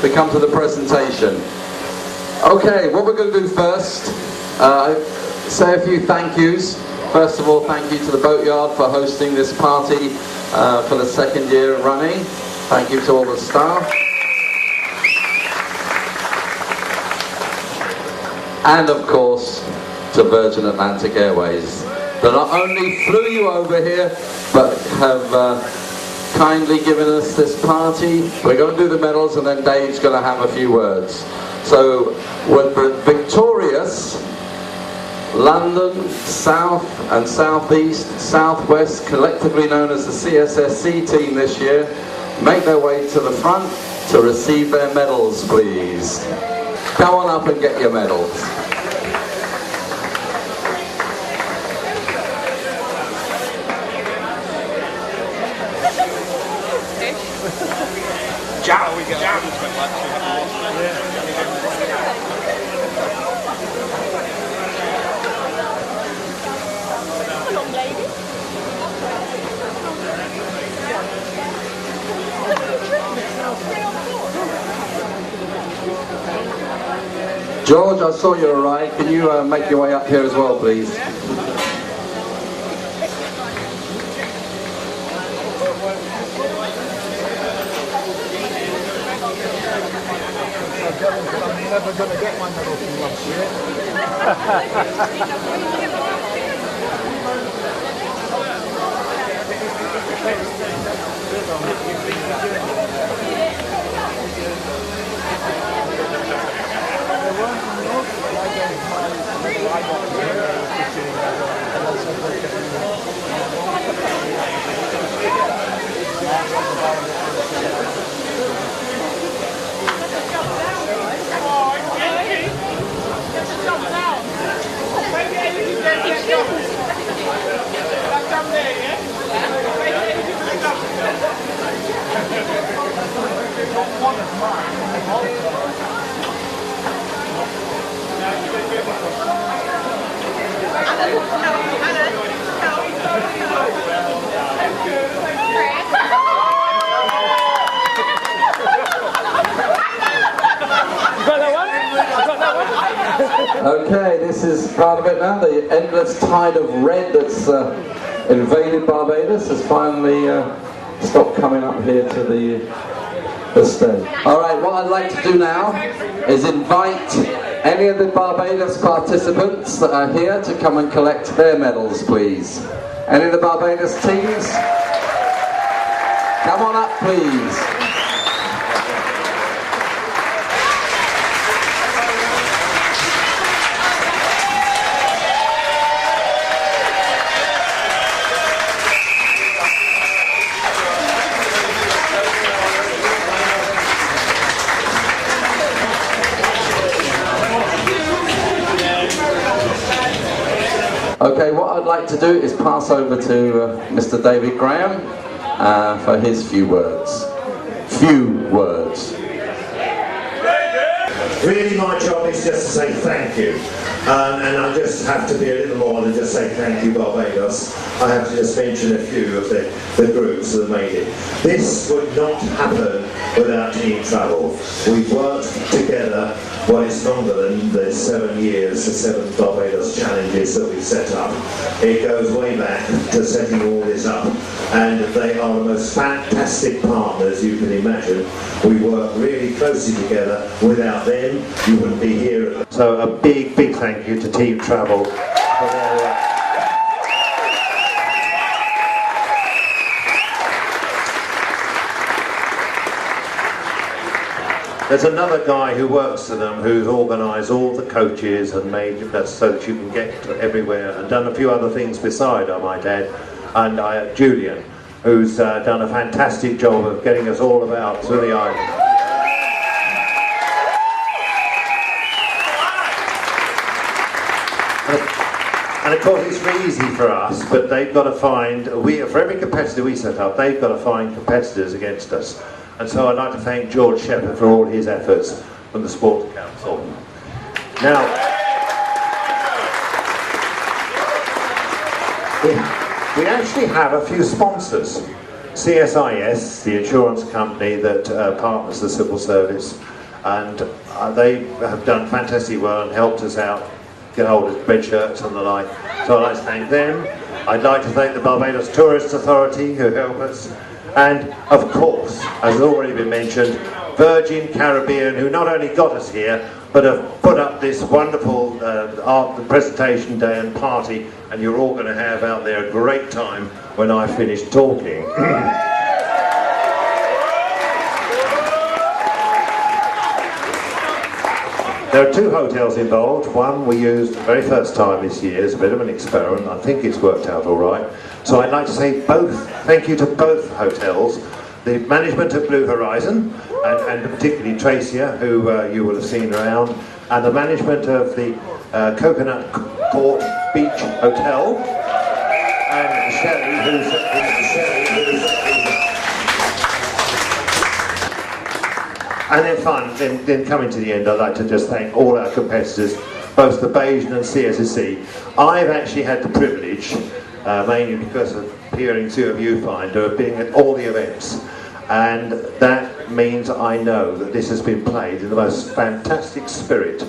we come to the presentation. Okay, what we're going to do first, say a few thank yous. First of all, thank you to the Boatyard for hosting this party for the second year running. Thank you to all the staff. And of course, to Virgin Atlantic Airways, that not only flew you over here, but have kindly given us this party. We're going to do the medals and then Dave's going to have a few words. So, with the victorious London, South and Southeast, Southwest, collectively known as the CSSC team this year, make their way to the front to receive their medals, please. Come on up and get your medals. George, I saw you arrive. Can you make your way up here as well, please? I'm never going to get my medal from last year. Okay, this is part of it now. The endless tide of red that's invaded Barbados has finally stopped coming up here to the stage. Alright, what I'd like to do now is invite any of the Barbados participants that are here to come and collect their medals, please. Any of the Barbados teams? Come on up, please. Okay, what I'd like to do is pass over to Mr. David Graham for his few words. Really, my job is just to say thank you. And I just have to be a little more than just say thank you, Barbados. I have to just mention a few of the groups that made it. This would not happen without team travel. We've worked together. Well, it's longer than the 7 years, the 7 Barbados challenges that we've set up. It goes way back to setting all this up, and they are the most fantastic partners you can imagine. We work really closely together. Without them, you wouldn't be here. So a big, big thank you to Team Travel for their work. There's another guy who works for them who's organised all the coaches and made that so that you can get to everywhere, and done a few other things beside, I might add, and Julian, who's done a fantastic job of getting us all about through the island. And of course it's very easy for us, but they've got to find, for every competitor we set up, they've got to find competitors against us. And so I'd like to thank George Shepherd for all his efforts from the Sports Council. Now, we actually have a few sponsors. CSIS, the insurance company that partners the civil service, and they have done fantastic well and helped us out, get hold of red shirts and the like. So I'd like to thank them. I'd like to thank the Barbados Tourist Authority who help us, and of course, as has already been mentioned, Virgin Caribbean, who not only got us here, but have put up this wonderful art presentation day and party, and you're all going to have out there a great time when I finish talking. There are two hotels involved. One we used the very first time this year as a bit of an experiment. I think it's worked out all right. So I'd like to say thank you to both hotels. The management of Blue Horizon, and particularly Tracia, who you will have seen around, and the management of the Coconut Court Beach Hotel, and Shelley, and then coming to the end, I'd like to just thank all our competitors, both the Bayesian and CSSE. I've actually had the privilege, mainly because of appearing to a viewfinder, of being at all the events. And that means I know that this has been played in the most fantastic spirit.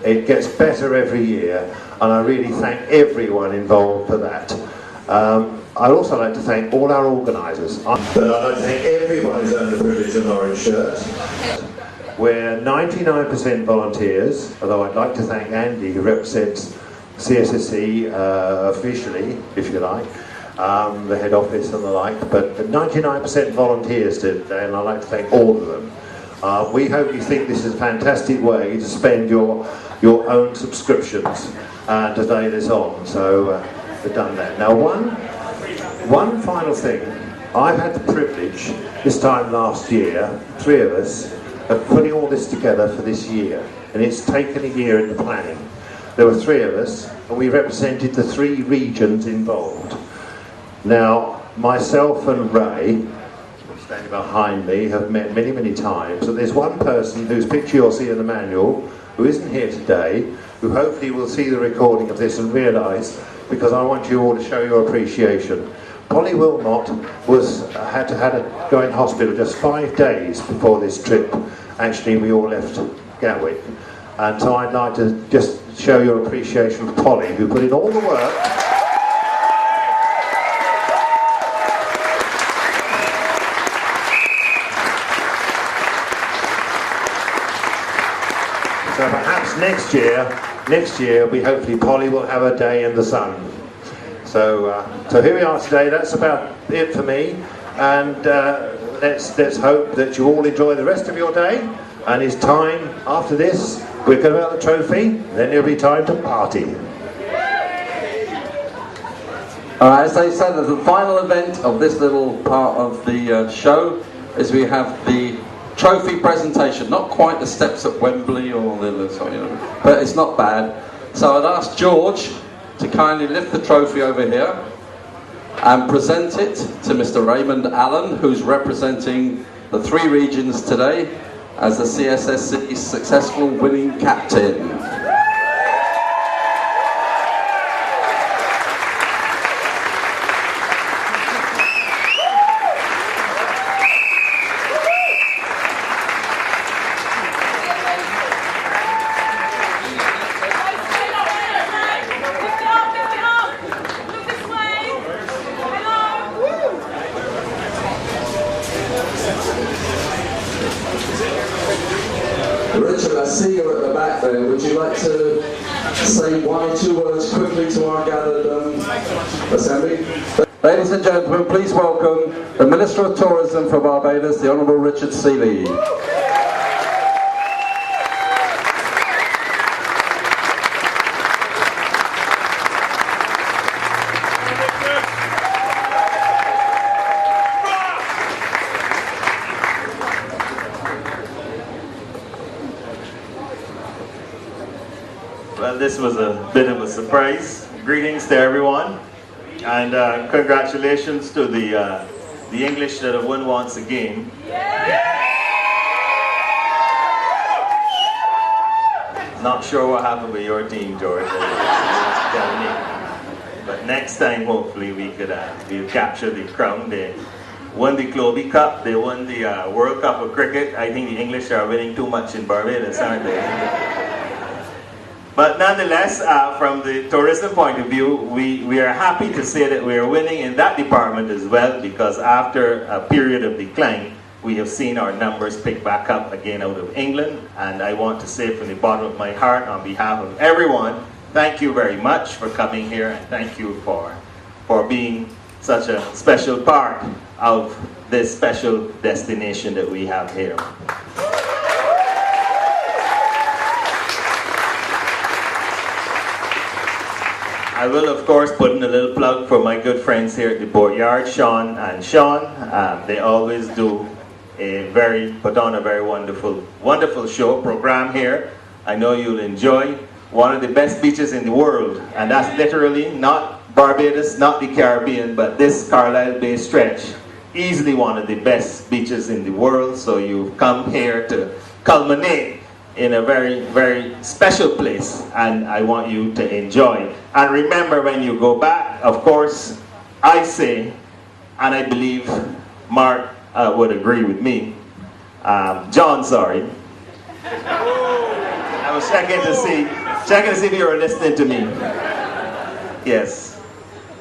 It gets better every year, and I really thank everyone involved for that. I'd also like to thank all our organisers. But I'd like to thank everyone who's earned the privilege of an orange shirt. We're 99% volunteers, although I'd like to thank Andy, who represents CSSE officially, if you like. The head office and the like, but 99% volunteers today, and I'd like to thank all of them. We hope you think this is a fantastic way to spend your own subscriptions to day this on, so we've done that. Now one final thing, I've had the privilege this time last year, three of us, of putting all this together for this year, and it's taken a year in the planning. There were three of us, and we represented the three regions involved. Now, myself and Ray, standing behind me, have met many, many times, and there's one person whose picture you'll see in the manual, who isn't here today, who hopefully will see the recording of this and realise, because I want you all to show your appreciation. Polly Wilmot had to go in hospital just 5 days before this trip. Actually, we all left Gatwick. And so I'd like to just show your appreciation for Polly, who put in all the work. So perhaps next year, hopefully Polly will have a day in the sun. So here we are today. That's about it for me, and let's hope that you all enjoy the rest of your day. And it's time after this. We're going to have the trophy. Then it'll be time to party. All right, as I said, the final event of this little part of the show is we have the trophy presentation. Not quite the steps at Wembley or but it's not bad. So I'd ask George to kindly lift the trophy over here and present it to Mr. Raymond Allen, who's representing the three regions today as the CSSC's successful winning captain. Richard, I see you at the back there. Would you like to say two words quickly to our gathered assembly? Ladies and gentlemen, please welcome the Minister of Tourism for Barbados, the Honourable Richard Seeley. Well, this was a bit of a surprise. Greetings to everyone, and congratulations to the English that have won once again. Not sure what happened with your team, George. But next time, hopefully, we'll capture the crown. They won the Clovey Cup, they won the World Cup of Cricket. I think the English are winning too much in Barbados, aren't they? But nonetheless, from the tourism point of view, we are happy to say that we are winning in that department as well, because after a period of decline, we have seen our numbers pick back up again out of England. And I want to say from the bottom of my heart, on behalf of everyone, thank you very much for coming here, and thank you for being such a special part of this special destination that we have here. I will, of course, put in a little plug for my good friends here at the Boatyard, Sean and Sean. They always do put on a very wonderful show program here. I know you'll enjoy one of the best beaches in the world, and that's literally not Barbados, not the Caribbean, but this Carlisle Bay stretch. Easily one of the best beaches in the world, so you've come here to culminate in a very special place, and I want you to enjoy. And remember, when you go back, of course, I say, and I believe Mark would agree with me, John, sorry. I was checking to see if you were listening to me. Yes,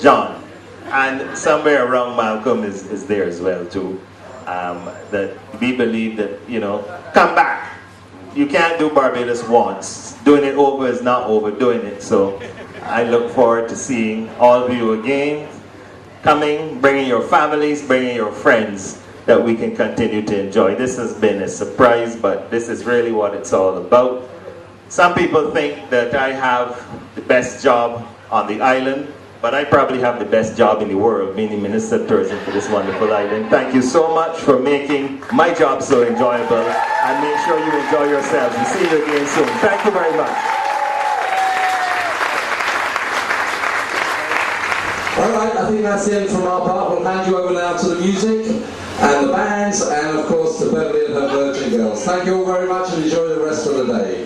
John. And somewhere around Malcolm is there as well too. That we believe that, come back. You can't do Barbados once. Doing it over is not overdoing it. So I look forward to seeing all of you again. Coming, bringing your families, bringing your friends, that we can continue to enjoy. This has been a surprise, but this is really what it's all about. Some people think that I have the best job on the island, but I probably have the best job in the world, meaning Minister of Tourism for this wonderful island. Thank you so much for making my job so enjoyable, and make sure you enjoy yourselves. We'll see you again soon. Thank you very much. Alright, I think that's the end from our part. We'll hand you over now to the music and the bands, and of course to Beverly and her Virgin Girls. Thank you all very much, and enjoy the rest of the day.